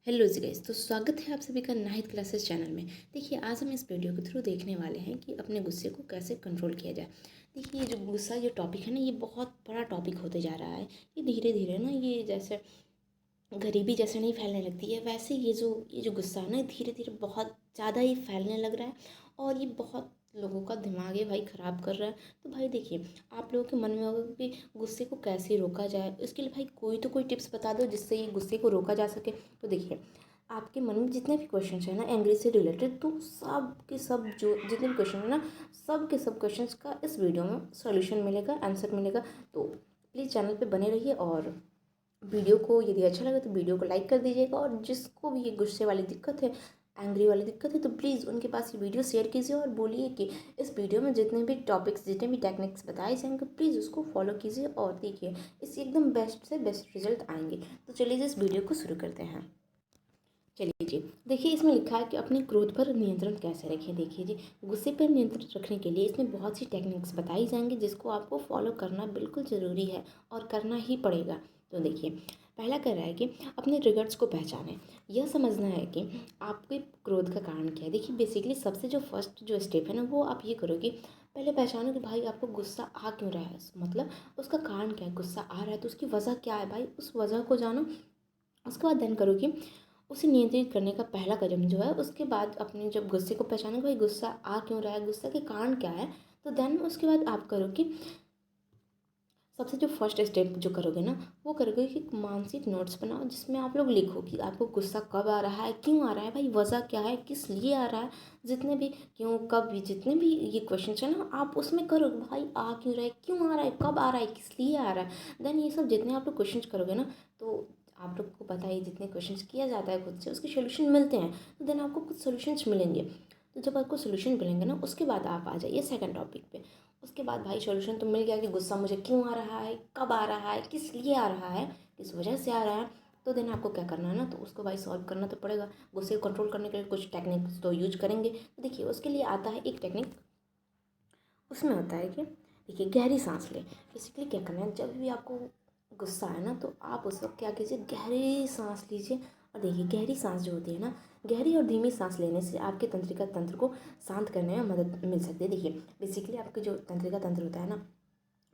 Hello जी guys, तो स्वागत है आप सभी का नाहिद क्लासेस चैनल में। देखिए, आज हम इस वीडियो के थ्रू देखने वाले हैं कि अपने गुस्से को कैसे कंट्रोल किया जाए। देखिए, ये जो गुस्सा ये टॉपिक है ना, ये बहुत बड़ा टॉपिक होते जा रहा है। ये धीरे धीरे ना, ये जैसे गरीबी जैसे नहीं फैलने लगती है, वैसे ये जो गुस्सा है ना, धीरे धीरे बहुत ज़्यादा ही फैलने लग रहा है। और ये बहुत लोगों का दिमाग है भाई ख़राब कर रहा है। तो भाई देखिए, आप लोगों के मन में होगा कि गुस्से को कैसे रोका जाए। इसके लिए भाई कोई टिप्स बता दो जिससे ये गुस्से को रोका जा सके। तो देखिए, आपके मन में जितने भी क्वेश्चन है ना एंग्री से रिलेटेड, तो सब के सब जो जितने भी क्वेश्चन है ना, सब के सब क्वेश्चंस का इस वीडियो में सॉल्यूशन मिलेगा, आंसर मिलेगा। तो प्लीज़ चैनल पे बने रहिए, और वीडियो को यदि अच्छा लगे तो वीडियो को लाइक कर दीजिएगा। और जिसको भी ये गुस्से वाली दिक्कत है, एंग्री वाली दिक्कत है, तो प्लीज़ उनके पास ये वीडियो शेयर कीजिए और बोलिए कि इस वीडियो में जितने भी टॉपिक्स, जितने भी टेक्निक्स बताए जाएंगे, प्लीज़ उसको फॉलो कीजिए और देखिए इससे एकदम बेस्ट से बेस्ट रिजल्ट आएंगे। तो चलिए इस वीडियो को शुरू करते हैं। चलिए जी, देखिए इसमें लिखा है कि अपने क्रोध पर नियंत्रण कैसे रखें। देखिए जी, गुस्से पर नियंत्रण रखने के लिए इसमें बहुत सी टेक्निक्स बताई जाएंगी जिसको आपको फॉलो करना बिल्कुल ज़रूरी है और करना ही पड़ेगा। तो देखिए, पहला कह रहा है कि अपने ट्रिगर्स को पहचानें। यह समझना है कि आपके क्रोध का कारण क्या है। देखिए, बेसिकली सबसे जो फर्स्ट जो स्टेप है ना, वो आप ये करो कि पहले पहचानो कि भाई आपको गुस्सा आ क्यों रहा है, मतलब उसका कारण क्या है। गुस्सा आ रहा है तो उसकी वजह क्या है, भाई उस वजह को जानो। उसके बाद देन करो कि उसे नियंत्रित करने का पहला कदम जो है, उसके बाद अपने जब गुस्से को पहचानो भाई गुस्सा आ क्यों रहा है, गुस्सा के कारण क्या है, तो देन उसके बाद आप करो कि सबसे जो फर्स्ट स्टेप जो करोगे ना, वो करोगे कि मानसिक नोट्स बनाओ जिसमें आप लोग लिखो कि आपको गुस्सा कब आ रहा है, क्यों आ रहा है, भाई वजह क्या है, किस लिए आ रहा है। जितने भी क्यों कब जितने भी ये क्वेश्चन है ना, आप उसमें करो भाई आ क्यों रहा है, क्यों आ रहा है, कब आ रहा है, किस लिए आ रहा है। देन ये सब जितने आप लोग क्वेश्चन करोगे ना, तो आप लोग को पता है जितने क्वेश्चन किया जाता है खुद से उसके सोल्यूशन मिलते हैं। तो देन आपको कुछ सोल्यूशंस मिलेंगे। तो जब आपको सोल्यूशन मिलेंगे ना, उसके बाद आप आ जाइए सेकंड टॉपिक पे। उसके बाद भाई सॉल्यूशन तो मिल गया कि गुस्सा मुझे क्यों आ रहा है, कब आ रहा है, किस लिए आ रहा है, किस वजह से आ रहा है। तो देन आपको क्या करना है ना, तो उसको भाई सॉल्व करना तो पड़ेगा। गुस्से को कंट्रोल करने के लिए कुछ टेक्निक्स तो यूज करेंगे। तो देखिए, उसके लिए आता है एक टेक्निक। उसमें होता है कि देखिए, गहरी सांस लें। बेसिकली क्या करना है, जब भी आपको गुस्सा है ना, तो आप उस वक्त क्या कीजिए, गहरी सांस लीजिए। और देखिए, गहरी सांस जो होती है ना, गहरी और धीमी सांस लेने से आपके तंत्रिका तंत्र को शांत करने में मदद मिल सकती है। देखिए, बेसिकली आपके जो तंत्रिका तंत्र होता है ना,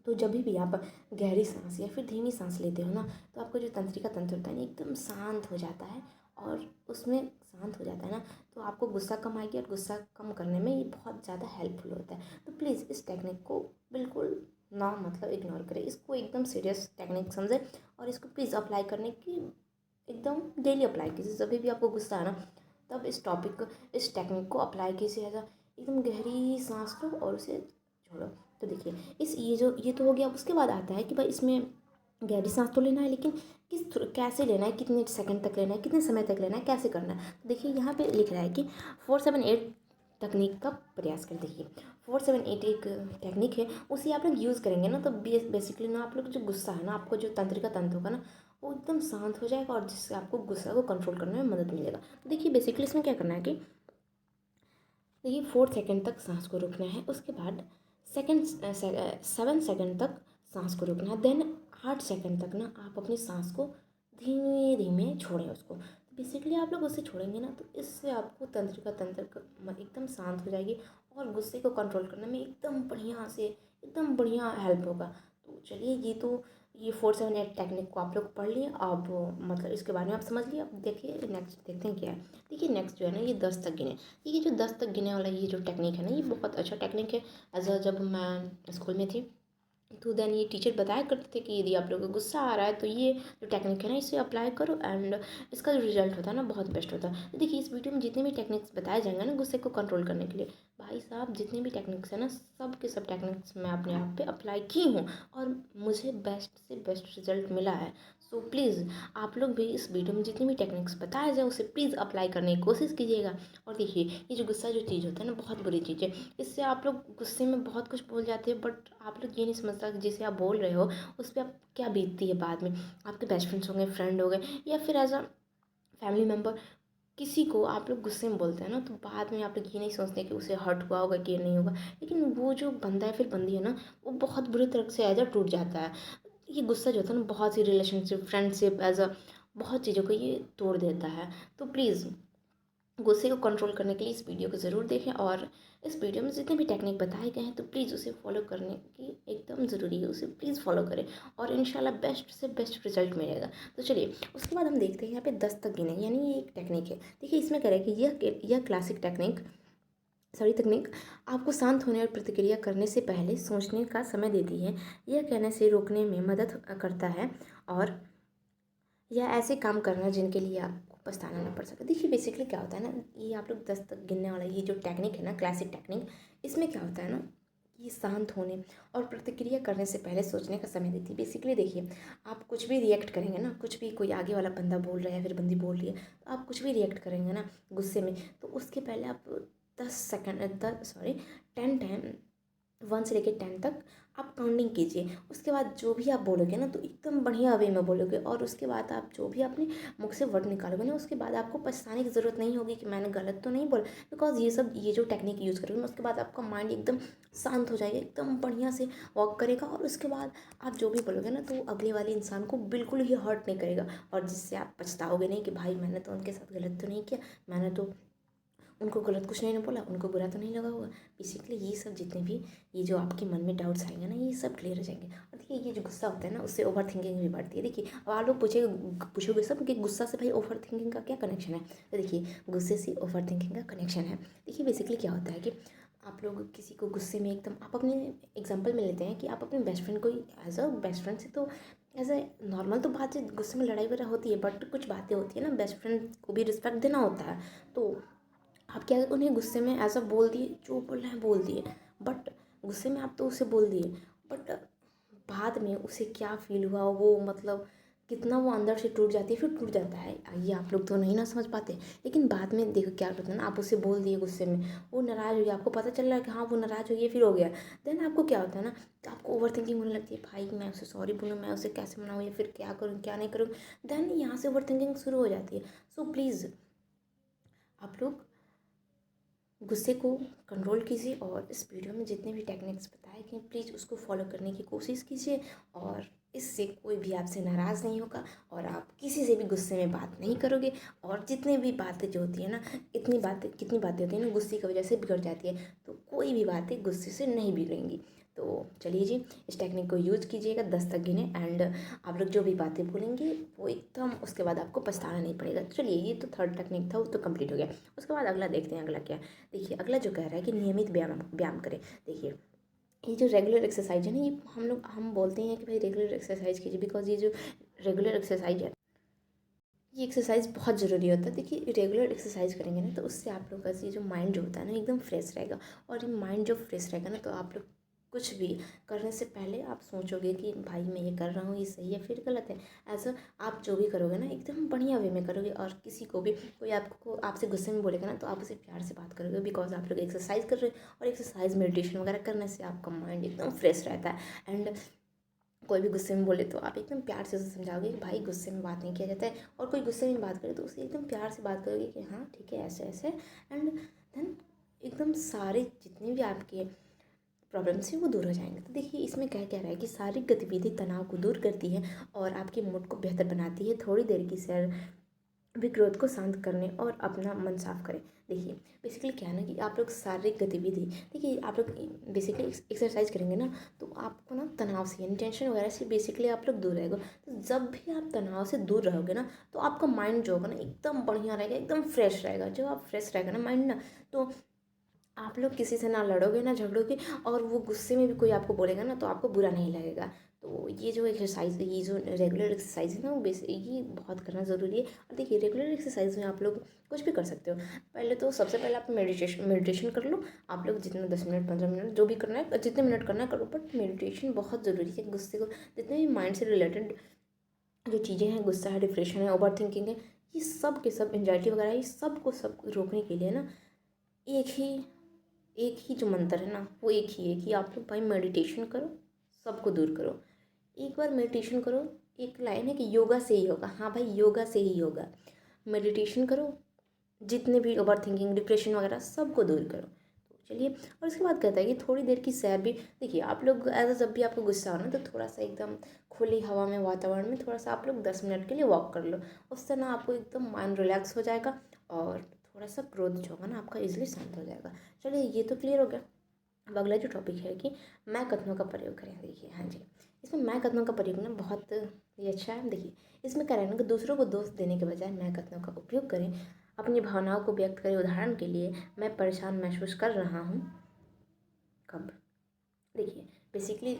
तो जब भी आप गहरी सांस या फिर धीमी सांस लेते हो ना, तो आपका जो तंत्रिका तंत्र होता है ना, एकदम शांत हो जाता है। और उसमें शांत हो जाता है ना, तो आपको गुस्सा कम आएगी, और गुस्सा कम करने में ये बहुत ज़्यादा हेल्पफुल होता है। तो प्लीज़ इस टेक्निक को बिल्कुल ना मतलब इग्नोर करें, इसको एकदम सीरियस टेक्निक समझें। और इसको प्लीज़ अप्लाई करने की एकदम डेली अप्लाई कीजिए। जब भी आपको गुस्सा है ना, तब इस टेक्निक को अप्लाई कीजिए। ऐसा एकदम गहरी सांस लो और उसे छोड़ो। तो देखिए, ये तो हो गया। उसके बाद आता है कि भाई इसमें गहरी सांस तो लेना है, लेकिन कैसे लेना है, कितने सेकंड तक लेना है, कितने समय तक लेना है, कैसे करना है। तो देखिए, यहाँ पे लिख रहा है कि 4-7-8 तकनीक का प्रयास कर। देखिए, 4-7-8 एक टेक्निक है, उसे आप लोग यूज़ करेंगे ना, तो बेसिकली ना आप लोग जो गुस्सा है ना, आपको जो तंत्रिका तंत्र होगा ना, वो एकदम शांत हो जाएगा, और जिससे आपको गुस्सा को कंट्रोल करने में मदद मिलेगा। तो देखिए, बेसिकली इसमें क्या करना है कि देखिए, 4 सेकंड तक सांस को रोकना है। उसके बाद 7 सेकंड तक सांस को रोकना है। देन 8 सेकंड तक ना आप अपनी सांस को धीमे धीमे छोड़ें उसको। तो बेसिकली आप लोग उससे छोड़ेंगे ना, तो इससे आपको तंत्रिका तंत्र एकदम शांत हो जाएगी, और गुस्से को कंट्रोल करने में एकदम बढ़िया हेल्प होगा। तो चलिए, ये 4-7-8 टेक्निक को आप लोग पढ़ लिए। अब मतलब इसके बारे में आप समझ लिए। अब देखिए, नेक्स्ट देखते हैं क्या है। देखिए, नेक्स्ट जो है ना, ये 10 तक गिने। ये जो 10 तक गिने वाला ये जो टेक्निक है ना, ये बहुत अच्छा टेक्निक है। जब मैं स्कूल में थी, तो देन ये टीचर बताया करते थे कि यदि आप लोगों को गुस्सा आ रहा है, तो ये जो टेक्निक है ना, इसे अप्लाई करो, एंड इसका जो रिजल्ट होता है ना, बहुत बेस्ट होता है। तो देखिए, इस वीडियो में जितने भी टेक्निक्स बताए जाएंगे ना गुस्से को कंट्रोल करने के लिए, भाई साहब जितने भी टेक्निक्स हैं ना, सब के सब टेक्निक्स मैं अपने आप पे अप्लाई की हूँ, और मुझे बेस्ट से बेस्ट रिजल्ट मिला है। सो प्लीज़ आप लोग भी इस वीडियो में जितनी भी टेक्निक्स बताया जाए उसे प्लीज़ अप्लाई करने की कोशिश कीजिएगा। और देखिए, ये जो गुस्सा जो चीज़ होता है ना, बहुत बुरी चीज़ है। इससे आप लोग गुस्से में बहुत कुछ बोल जाते हैं, बट आप लोग ये नहीं समझता कि जिसे आप बोल रहे हो उस पर आप क्या बीतती है बाद में। आपके बेस्ट फ्रेंड्स होंगे, फ्रेंड हो गए, या फिर एज अ फैमिली मेम्बर, किसी को आप लोग गुस्से में बोलते हैं ना, तो बाद में आप लोग ये नहीं सोचते कि उसे हर्ट हुआ होगा कि नहीं होगा, लेकिन वो जो बंदा है फिर बंदी है ना, वो बहुत बुरी तरह से एज अ टूट जाता है। ये गुस्सा जो होता है ना, बहुत सी रिलेशनशिप, फ्रेंडशिप, एज अ बहुत चीज़ों को ये तोड़ देता है। तो प्लीज़ गुस्से को कंट्रोल करने के लिए इस वीडियो को ज़रूर देखें, और इस वीडियो में जितने भी टेक्निक बताए गए हैं तो प्लीज़ उसे फॉलो करने की एकदम ज़रूरी है, उसे प्लीज़ फॉलो करें और इंशाल्लाह बेस्ट से बेस्ट रिजल्ट मिलेगा। तो चलिए उसके बाद हम देखते हैं यहाँ पे 10 तक गिने, यानी ये एक टेक्निक है। देखिए इसमें कह रहा है कि यह क्लासिक तकनीक आपको शांत होने और प्रतिक्रिया करने से पहले सोचने का समय देती है। यह कहने से रोकने में मदद करता है और या ऐसे काम करना जिनके लिए आपको पछताना ना पड़ सके। देखिए बेसिकली क्या होता है ना, ये आप लोग 10 तक गिनने वाला ये जो टेक्निक है ना, क्लासिक टेक्निक, इसमें क्या होता है ना, ये शांत होने और प्रतिक्रिया करने से पहले सोचने का समय देती है। बेसिकली देखिए, आप कुछ भी रिएक्ट करेंगे ना, कुछ भी कोई आगे वाला बंदा बोल रहा है या फिर बंदी बोल रही है, तो आप कुछ भी रिएक्ट करेंगे ना गुस्से में, तो उसके पहले आप 10 टाइम 1 से लेकर 10 तक आप काउंटिंग कीजिए। उसके बाद जो भी आप बोलोगे ना तो एकदम बढ़िया वे में बोलोगे, और उसके बाद आप जो भी अपने मुख से वर्ड निकालोगे ना, उसके बाद आपको पछताने की ज़रूरत नहीं होगी कि मैंने गलत तो नहीं बोला, बिकॉज ये जो टेक्निक यूज़ करोगे ना, उसके बाद आपका माइंड एकदम शांत हो जाएगा, एकदम बढ़िया से वर्क करेगा, और उसके बाद आप जो भी बोलोगे ना तो अगले वाले इंसान को बिल्कुल ही हर्ट नहीं करेगा, और जिससे आप पछताओगे नहीं कि भाई मैंने तो उनके साथ गलत तो नहीं किया, मैंने तो उनको गलत कुछ नहीं बोला, उनको बुरा तो नहीं लगा होगा। बेसिकली ये सब जितने भी ये जो आपके मन में डाउट्स आएंगे ना, ये सब क्लियर हो जाएंगे। और देखिए ये जो गुस्सा होता है ना, उससे ओवर थिंकिंग भी बढ़ती है। देखिए अब आप लोग पूछोगे सब कि गुस्सा से भाई ओवर थिंकिंग का क्या कनेक्शन है, तो देखिए गुस्से से ओवर थिंकिंग का कनेक्शन है। देखिए बेसिकली क्या होता है कि आप लोग किसी को गुस्से में एकदम, आप अपने एग्जाम्पल में लेते हैं कि आप अपने बेस्ट फ्रेंड को एज अ बेस्ट फ्रेंड से तो एज ए नॉर्मल तो बात है, गुस्से में लड़ाई वगैरह होती है, बट कुछ बातें होती है ना, बेस्ट फ्रेंड को भी रिस्पेक्ट देना होता है। तो आप क्या उन्हें गुस्से में ऐसा बोल दिए, जो बोल रहे हैं बोल दिए, बट गुस्से में आप तो उसे बोल दिए, बट बाद में उसे क्या फील हुआ, वो मतलब कितना वो अंदर से टूट जाती है, फिर टूट जाता है, ये आप लोग तो नहीं ना समझ पाते। लेकिन बाद में देखो क्या होता है ना, आप उसे बोल दिए गुस्से में, वो नाराज़ हो गया, आपको पता चल रहा है कि हाँ वो नाराज़ हो गया, फिर हो गया, देन आपको क्या होता है ना, तो आपको ओवर थिंकिंग होने लगती है, भाई मैं उसे सॉरी बोलूँ, मैं उसे कैसे मनाऊँ, या फिर क्या करूँ क्या नहीं करूँ, देन यहाँ से ओवर थिंकिंग शुरू हो जाती है। सो प्लीज़ आप लोग गुस्से को कंट्रोल कीजिए, और इस वीडियो में जितने भी टेक्निक्स बताए गए प्लीज़ उसको फॉलो करने की कोशिश कीजिए, और इससे कोई भी आपसे नाराज़ नहीं होगा, और आप किसी से भी गुस्से में बात नहीं करोगे। और जितने भी बातें जो होती है ना, कितनी बातें होती हैं ना गुस्से की वजह से बिगड़ जाती है, तो कोई भी बातें गुस्से से नहीं बिगड़ेंगी। तो चलिए जी, इस टेक्निक को यूज़ कीजिएगा 10 तक गिने, एंड आप लोग जो भी बातें बोलेंगे वो एकदम उसके बाद आपको पछताना नहीं पड़ेगा। चलिए ये तो थर्ड टेक्निक था, वो तो कंप्लीट हो गया। उसके बाद अगला देखते हैं, अगला क्या है। देखिए अगला जो कह रहा है कि नियमित व्यायाम व्यायाम करें। देखिए ये जो रेगुलर एक्सरसाइज है ना, ये हम बोलते हैं कि भाई रेगुलर एक्सरसाइज कीजिए, बिकॉज ये जो रेगुलर एक्सरसाइज है, ये एक्सरसाइज बहुत ज़रूरी होता है। देखिए रेगुलर एक्सरसाइज करेंगे ना तो उससे आप लोग का ये जो माइंड जो होता है ना एकदम फ्रेश रहेगा, और ये माइंड जो फ्रेश रहेगा ना, तो आप लोग कुछ भी करने से पहले आप सोचोगे कि भाई मैं ये कर रहा हूँ, ये सही है फिर गलत है। ऐसा आप जो भी करोगे ना एकदम बढ़िया वे में करोगे, और किसी को भी कोई आपको आपसे गुस्से में बोलेगा ना तो आप उसे प्यार से बात करोगे, बिकॉज आप लोग एक्सरसाइज कर रहे हो, और एक्सरसाइज मेडिटेशन वगैरह करने से आपका माइंड एकदम फ्रेश रहता है। एंड कोई भी गुस्से में बोले तो आप एकदम प्यार से उसे समझाओगे कि भाई गुस्से में बात नहीं किया जाता है, और कोई गुस्से में बात करे तो उसे एकदम प्यार से बात करोगे कि हाँ ठीक है ऐसे ऐसे, एंड देन एकदम सारे जितने भी आपके प्रॉब्लम्स हैं वो दूर हो जाएंगे। तो देखिए इसमें क्या कह रहा है कि शारीरिक गतिविधि तनाव को दूर करती है और आपके मूड को बेहतर बनाती है। थोड़ी देर की सैर भी क्रोध को शांत करने और अपना मन साफ करें। देखिए बेसिकली क्या है ना कि आप लोग शारीरिक गतिविधि, देखिए आप लोग बेसिकली एक्सरसाइज करेंगे ना तो आपको ना तनाव से यानी टेंशन वगैरह से बेसिकली आप लोग दूर रहेगा। तो जब भी आप तनाव से दूर रहोगे ना तो आपका माइंड जो होगा ना एकदम बढ़िया रहेगा, एकदम फ्रेश रहेगा। जब आप फ्रेश रहेगा ना माइंड ना, तो आप लोग किसी से ना लड़ोगे ना झगड़ोगे, और वो गुस्से में भी कोई आपको बोलेगा ना तो आपको बुरा नहीं लगेगा। तो ये जो एक्सरसाइज, ये जो रेगुलर एक्सरसाइज है ना, वो ये बहुत करना ज़रूरी है। और देखिए रेगुलर एक्सरसाइज में आप लोग कुछ भी कर सकते हो। पहले तो सबसे पहले आप मेडिटेशन कर लो। आप लोग जितना 10 मिनट 15 मिनट जो भी करना है, जितने मिनट करना है करो, बट मेडिटेशन बहुत ज़रूरी है। गुस्से को जितने भी माइंड से रिलेटेड जो चीज़ें हैं, गुस्सा है, डिप्रेशन है, ओवर थिंकिंग है, ये सब के सब एंजाइटी वगैरह, ये सब को सब रोकने के लिए ना एक ही एक ही जो मंत्र है ना वो एक ही है कि आप लोग भाई मेडिटेशन करो, सबको दूर करो। एक बार मेडिटेशन करो, एक लाइन है कि योगा से ही होगा। हाँ भाई योगा से ही होगा। मेडिटेशन करो, जितने भी ओवर थिंकिंग डिप्रेशन वगैरह सबको दूर करो। तो चलिए, और उसके बाद कहता है कि थोड़ी देर की सैर भी। देखिए आप लोग ऐसा जब भी आपको गुस्सा हो ना तो थोड़ा सा एकदम खुली हवा में, वातावरण में थोड़ा सा आप लोग 10 मिनट के लिए वॉक कर लो। उससे ना आपको एकदम माइंड रिलैक्स हो जाएगा और थोड़ा सा क्रोध जो होगा ना आपका इजीली शांत हो जाएगा। चलिए ये तो क्लियर हो गया। अब अगला जो टॉपिक है कि मैं कथनों का प्रयोग करें। देखिए हाँ जी, इसमें मैं कथनों का प्रयोग ना बहुत ही अच्छा है। देखिए इसमें क्या रहना कि दूसरों को दोष देने के बजाय मैं कथनों का उपयोग करें, अपनी भावनाओं को व्यक्त करें। उदाहरण के लिए, मैं परेशान महसूस कर रहा हूँ कब। देखिए बेसिकली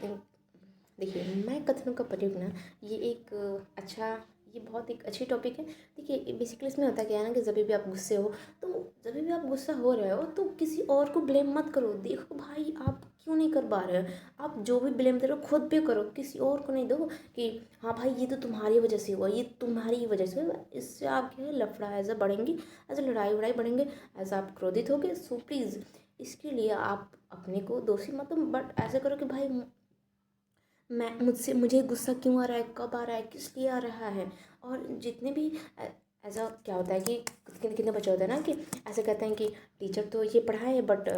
देखिए मैं कथनों का प्रयोग ना ये एक अच्छा, ये बहुत एक अच्छी टॉपिक है। देखिए बेसिकली इसमें होता क्या है ना कि जब भी आप गुस्से हो, तो जब भी आप गुस्सा हो रहे हो तो किसी और को ब्लेम मत करो। देखो भाई आप क्यों नहीं कर पा रहे हो, आप जो भी ब्लेम दे रहे हो खुद पे करो, किसी और को नहीं दो कि हाँ भाई ये तो तुम्हारी वजह से हुआ, ये तुम्हारी ही वजह से हुआ। इससे आप क्या है लफड़ा ऐसा बढ़ेंगे, ऐसे लड़ाई वड़ाई बढ़ेंगे, ऐसा आप क्रोधित होगे। सो प्लीज़ इसके लिए आप अपने को दोषी मत, बट ऐसे करो कि भाई मुझे गुस्सा क्यों आ रहा है, कब आ रहा है, किस लिए आ रहा है। और जितने भी ऐसा क्या होता है कि कितने कितने बच्चे होते हैं ना कि ऐसे कहते हैं कि टीचर तो ये पढ़ाए बट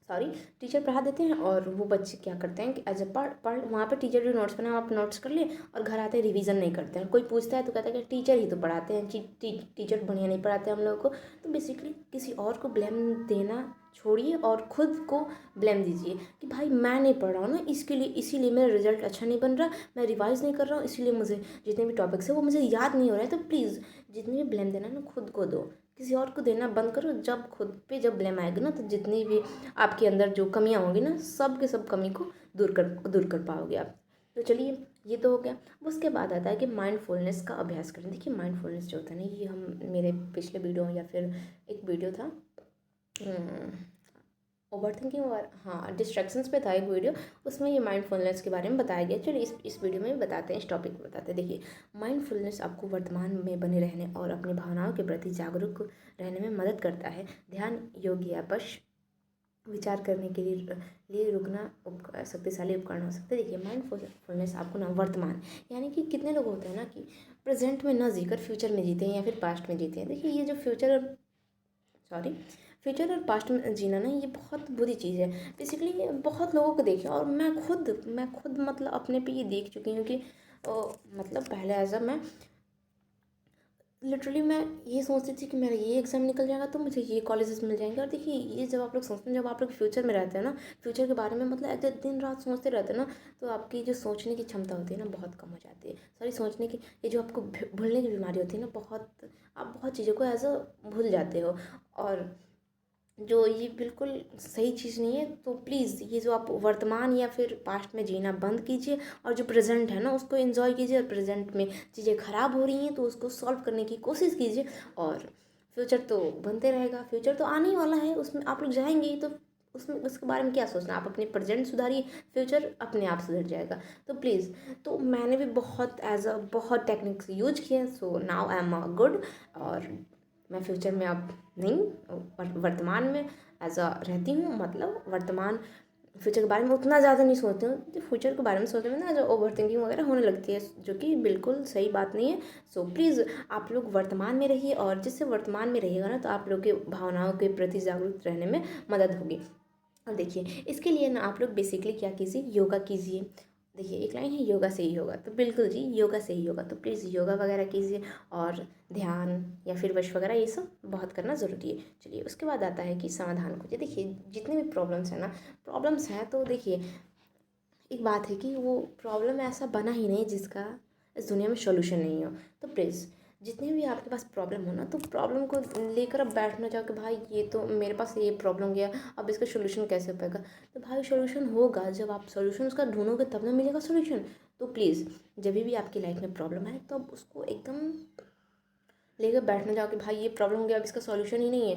सॉरी टीचर पढ़ा देते हैं और वो बच्चे क्या करते हैं कि एज ए पढ़ पढ़ वहाँ पे टीचर जो नोट्स बनाए आप नोट्स कर लिए और घर आते हैं रिवीजन नहीं करते हैं। कोई पूछता है तो कहता है कि टीचर ही तो पढ़ाते हैं, टीचर बढ़िया नहीं पढ़ाते हम लोगों को। तो बेसिकली किसी और को ब्लेम देना छोड़िए और खुद को ब्लेम दीजिए कि भाई मैं नहीं पढ़ रहा हूँ ना, इसके लिए इसीलिए मेरा रिजल्ट अच्छा नहीं बन रहा, मैं रिवाइज नहीं कर रहा हूँ, इसीलिए मुझे जितने भी टॉपिक्स है वो मुझे याद नहीं हो रहा है। तो प्लीज़ जितने भी ब्लेम देना ना खुद को दो, किसी और को देना बंद करो। जब खुद पे जब ब्लेम आएगा ना तो जितनी भी आपके अंदर जो कमियां होंगी ना सब के सब कमी को दूर कर पाओगे आप। तो चलिए ये तो हो गया। उसके बाद आता है कि माइंडफुलनेस का अभ्यास करें। देखिए माइंडफुलनेस जो होता है ना ये हम मेरे पिछले वीडियो या फिर एक वीडियो था ओवर थिंकिंग और हाँ डिस्ट्रैक्शंस पे था एक वीडियो, उसमें ये माइंडफुलनेस के बारे में बताया गया। चलिए इस वीडियो में बताते हैं, इस टॉपिक में बताते हैं। देखिए माइंडफुलनेस आपको वर्तमान में बने रहने और अपनी भावनाओं के प्रति जागरूक रहने में मदद करता है। ध्यान योग या बस विचार करने के लिए रुकना शक्तिशाली उपकरण हो सकते हैं। देखिए माइंडफुलनेस आपको ना वर्तमान, यानी कि कितने लोग होते हैं ना कि प्रेजेंट में ना जीकर फ्यूचर में जीते हैं या फिर पास्ट में जीते हैं। देखिए ये जो फ्यूचर और पास्ट में जीना ना ये बहुत बुरी चीज़ है। बेसिकली बहुत लोगों को देखे और मैं खुद मतलब अपने पे ये देख चुकी हूँ कि मतलब पहले ऐसा मैं लिटरली मैं ये सोचती थी कि मेरा ये एग्ज़ाम निकल जाएगा तो मुझे ये कॉलेजेस मिल जाएंगे। और देखिए ये जब आप लोग सोचते हैं, जब आप लोग फ्यूचर में रहते हैं ना, फ्यूचर के बारे में मतलब ऐसे दिन रात सोचते रहते हैं ना, तो आपकी जो सोचने की क्षमता होती है ना बहुत कम हो जाती है। सॉरी सोचने की, ये जो आपको भूलने की बीमारी होती है ना, आप बहुत चीज़ों को ऐसा भूल जाते हो और जो ये बिल्कुल सही चीज़ नहीं है। तो प्लीज़ ये जो आप वर्तमान या फिर पास्ट में जीना बंद कीजिए और जो प्रेजेंट है ना उसको एंजॉय कीजिए। और प्रेजेंट में चीज़ें ख़राब हो रही हैं तो उसको सॉल्व करने की कोशिश कीजिए। और फ्यूचर तो बनते रहेगा, फ्यूचर तो आने ही वाला है, उसमें आप लोग जाएंगे ही, तो उसमें उसके बारे में क्या सोचना। आप अपने प्रेजेंट सुधारिए, फ्यूचर अपने आप सुधर जाएगा। तो प्लीज़, तो मैंने भी बहुत टेक्निक्स यूज किए। So now I am good. और मैं फ्यूचर में अब नहीं वर्तमान में एज अ रहती हूँ। मतलब वर्तमान फ्यूचर के बारे में उतना ज़्यादा नहीं सोचती हूँ। तो फ्यूचर के बारे में सोचने में ना जो ओवर थिंकिंग वगैरह होने लगती है, जो कि बिल्कुल सही बात नहीं है। सो प्लीज़ आप लोग वर्तमान में रहिए और जिससे वर्तमान में रहिएगा ना तो आप लोग के भावनाओं के प्रति जागरूक रहने में मदद होगी। और देखिए इसके लिए ना आप लोग बेसिकली क्या कीजिए, योगा कीजिए। देखिए एक लाइन है योगा से ही होगा, तो बिल्कुल जी योगा से ही होगा। तो प्लीज़ योगा वगैरह कीजिए और ध्यान या फिर वश वगैरह ये सब बहुत करना ज़रूरी है। चलिए उसके बाद आता है कि समाधान खोजिए। देखिए जितने भी प्रॉब्लम्स हैं तो देखिए एक बात है कि वो प्रॉब्लम ऐसा बना ही नहीं जिसका इस दुनिया में सॉल्यूशन नहीं हो। तो प्लीज़ जितने भी आपके पास प्रॉब्लम हो ना, तो प्रॉब्लम को लेकर अब बैठ ना जाओ कि भाई ये तो मेरे पास ये प्रॉब्लम गया, अब इसका सॉल्यूशन कैसे हो पाएगा। तो भाई सॉल्यूशन होगा, जब आप सॉल्यूशन उसका ढूंढोगे तब ना मिलेगा सॉल्यूशन। तो प्लीज़ जब भी आपकी लाइफ में प्रॉब्लम आए तो अब उसको एकदम लेकर बैठ ना जाओ कि भाई ये प्रॉब्लम हो गया, अब इसका सॉल्यूशन ही नहीं है।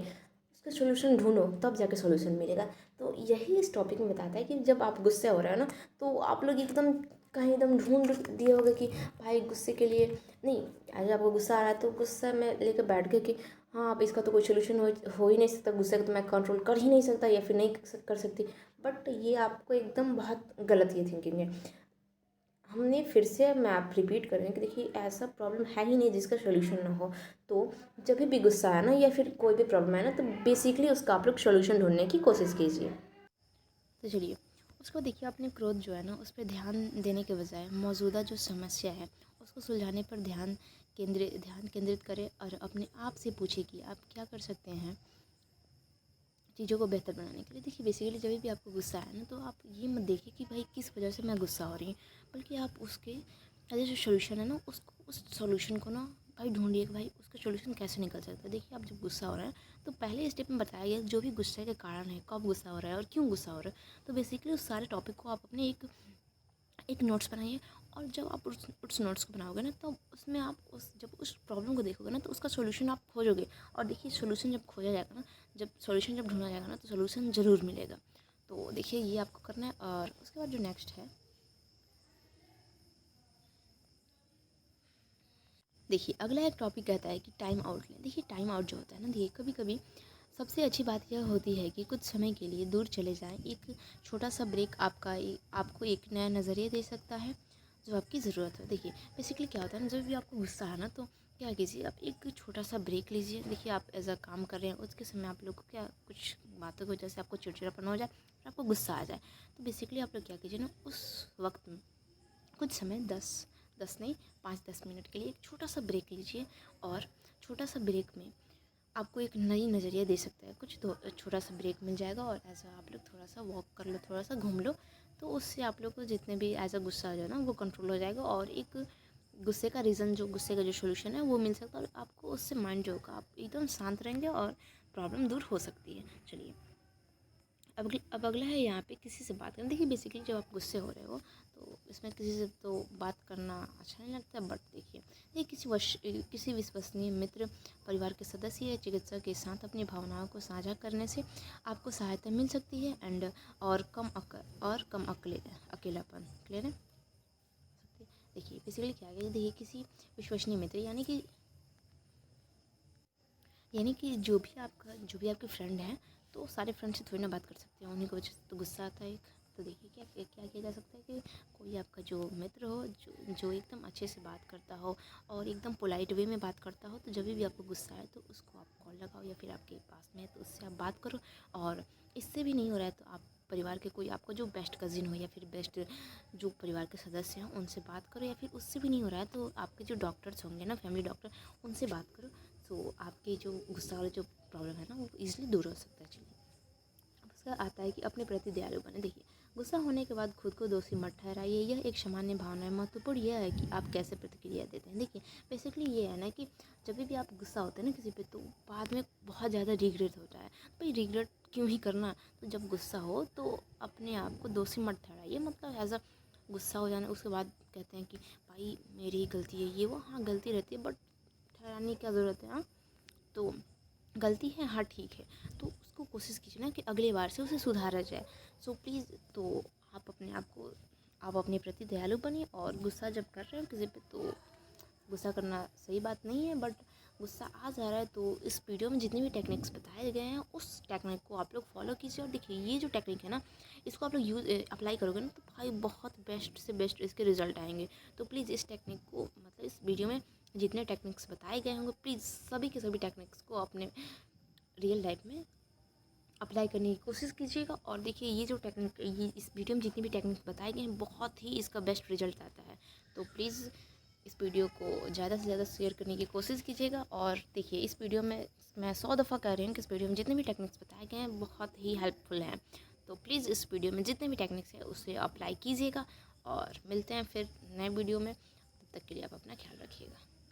उसका सॉल्यूशन ढूंढो तब जाके सॉल्यूशन मिलेगा। तो यही इस टॉपिक में बताता है कि जब आप गुस्से हो रहे हो ना तो आप लोग एकदम कहीं एकदम ढूंढ दिए होगा कि भाई गुस्से के लिए नहीं, आज आपको गुस्सा आ रहा है तो गुस्सा में लेकर बैठ गए कि हाँ अब इसका तो कोई सोल्यूशन हो ही नहीं सकता, गुस्से को तो मैं कंट्रोल कर ही नहीं सकता या फिर नहीं कर सकती। बट ये आपको एकदम बहुत गलत ये थिंकिंग है। हमने फिर से मैं आप रिपीट कर रहे हैं कि देखिए ऐसा प्रॉब्लम है ही नहीं जिसका सोल्यूशन ना हो। तो जब भी गुस्सा है ना या फिर कोई भी प्रॉब्लम है ना, तो बेसिकली उसका आप लोग सोल्यूशन ढूंढने की कोशिश कीजिए। तो चलिए, उसको देखिए, अपने क्रोध जो है ना उस पर ध्यान देने के बजाय मौजूदा जो समस्या है उसको सुलझाने पर ध्यान केंद्रित करें और अपने आप से पूछे कि आप क्या कर सकते हैं चीज़ों को बेहतर बनाने के लिए। देखिए बेसिकली जब भी आपको गुस्सा है ना, तो आप ये मत देखिए कि भाई किस वजह से मैं गुस्सा हो रही हूँ, बल्कि आप उसके जो सोल्यूशन है ना उस सोल्यूशन को ना भाई ढूंढिए कि भाई उसका सोल्यूशन कैसे निकल सकता है। देखिए आप जब गुस्सा हो रहा है तो पहले स्टेप में बताया गया जो भी गुस्से के कारण है, कब गुस्सा हो रहा है और क्यों गुस्सा हो रहा है। तो बेसिकली उस सारे टॉपिक को आप अपने एक नोट्स बनाइए, और जब आप उस नोट्स को बनाओगे ना, तो उसमें आप जब उस प्रॉब्लम को देखोगे ना, तो उसका सॉल्यूशन आप खोजोगे। और देखिए सॉल्यूशन जब खोजा जाएगा ना, जब सॉल्यूशन जब ढूंढा जाएगा ना, तो सॉल्यूशन ज़रूर मिलेगा। तो देखिए ये आपको करना है। और उसके बाद जो नेक्स्ट है, देखिए अगला एक टॉपिक कहता है कि टाइम आउट लें। देखिए टाइम आउट जो होता है ना, देखिए कभी कभी सबसे अच्छी बात यह होती है कि कुछ समय के लिए दूर चले जाएं। एक छोटा सा ब्रेक आपको एक नया नज़रिया दे सकता है जो आपकी ज़रूरत है। देखिए बेसिकली क्या होता है ना, जब भी आपको गुस्सा है ना, तो क्या कीजिए, आप एक छोटा सा ब्रेक लीजिए। देखिए आप एज अ काम कर रहे हैं, उसके समय आप लोग को क्या कुछ बातों की वजह से आपको चिड़चिड़ापन हो जाए और आपको गुस्सा आ जाए, तो बेसिकली आप लोग क्या कीजिए ना, उस वक्त में कुछ समय 10 नहीं 5-10 मिनट के लिए एक छोटा सा ब्रेक लीजिए। और छोटा सा ब्रेक में आपको एक नई नज़रिया दे सकता है कुछ, तो छोटा सा ब्रेक मिल जाएगा और ऐसा आप लोग थोड़ा सा वॉक कर लो, थोड़ा सा घूम लो, तो उससे आप लोग को जितने भी ऐसा गुस्सा आ जाए ना वो कंट्रोल हो जाएगा, और एक गुस्से का जो सोल्यूशन है वो मिल सकता है, और आपको उससे माइंड जो होगा आप एकदम शांत रहेंगे और प्रॉब्लम दूर हो सकती है। चलिए अब अगला है यहाँ पे किसी से बात करना। देखिए बेसिकली जब आप गुस्से हो रहे हो तो इसमें किसी से तो बात करना अच्छा नहीं लगता, बट देखिए ये किसी विश्वसनीय मित्र, परिवार के सदस्य या चिकित्सक के साथ अपनी भावनाओं को साझा करने से आपको सहायता मिल सकती है एंड और कम अकेलापन क्लियर है। देखिए बेसिकली क्या है, देखिए किसी विश्वसनीय मित्र यानी कि जो भी आपके फ्रेंड हैं, तो सारे फ्रेंड से थोड़ी ना बात कर सकते हैं, उन्हीं की वजह से तो गुस्सा आता है एक। तो देखिए क्या क्या किया जा सकता है कि कोई आपका जो मित्र हो जो एकदम अच्छे से बात करता हो और एकदम पोलाइट वे में बात करता हो, तो जब भी आपको गुस्सा आए तो उसको आप कॉल लगाओ, या फिर आपके पास में है तो उससे आप बात करो। और इससे भी नहीं हो रहा है तो आप परिवार के कोई आपका जो बेस्ट कज़िन हो या फिर बेस्ट जो परिवार के सदस्य हैं उनसे बात करो, या फिर उससे भी नहीं हो रहा है तो आपके जो डॉक्टर्स होंगे ना, फैमिली डॉक्टर, उनसे बात करो। तो आपकी जो गुस्सा वाला जो प्रॉब्लम है ना वो ईज़िली दूर हो सकता है। चलिए अब उसका आता है कि अपने प्रति दयालु बने। देखिए गुस्सा होने के बाद खुद को दोषी मत ठहराइए, यह एक सामान्य भावना है। महत्वपूर्ण यह है कि आप कैसे प्रतिक्रिया देते हैं। देखिए बेसिकली ये है ना कि जब भी आप गुस्सा होते हैं ना किसी पे, तो बाद में बहुत ज़्यादा रिग्रेट होता है। भाई रिग्रेट क्यों ही करना, तो जब गुस्सा हो तो अपने आप को दोषी मत ठहराइए। मतलब एज अ गुस्सा हो जाना उसके बाद कहते हैं कि भाई मेरी गलती है ये वो, हाँ गलती रहती है, बट ठहराने की क्या ज़रूरत है। हाँ तो गलती है, हाँ ठीक है, तो उसको कोशिश कीजिए ना कि अगली बार से उसे सुधारा जाए। सो प्लीज़ तो आप अपने प्रति दयालु बनिए, और गुस्सा जब कर रहे हो किसी पे तो गुस्सा करना सही बात नहीं है, बट गुस्सा आ जा रहा है तो इस वीडियो में जितनी भी टेक्निक्स बताए गए हैं उस टेक्निक को आप लोग फॉलो कीजिए। और देखिए ये जो टेक्निक है ना, इसको आप लोग अप्लाई करोगे ना, तो भाई बहुत बेस्ट से बेस्ट इसके रिजल्ट आएंगे। तो प्लीज़ इस टेक्निक को, मतलब इस वीडियो में जितने टेक्निक्स बताए गए होंगे, प्लीज़ सभी के सभी टेक्निक्स को अपने रियल लाइफ में अप्लाई करने की कोशिश कीजिएगा। और देखिए ये इस वीडियो में जितनी भी टेक्निक्स बताए गए हैं, बहुत ही इसका बेस्ट रिजल्ट आता है। तो प्लीज़ इस वीडियो को ज़्यादा से ज़्यादा शेयर करने की कोशिश कीजिएगा। और देखिए इस वीडियो में मैं 100 दफ़ा कह रही हूँ कि इस वीडियो में जितने भी टेक्निक्स बताए गए हैं बहुत ही हेल्पफुल हैं। तो प्लीज़ इस वीडियो में जितने भी टेक्निक्स हैं उसे अप्लाई कीजिएगा, और मिलते हैं फिर नए वीडियो में। तब तक के लिए आप अपना ख्याल रखिएगा।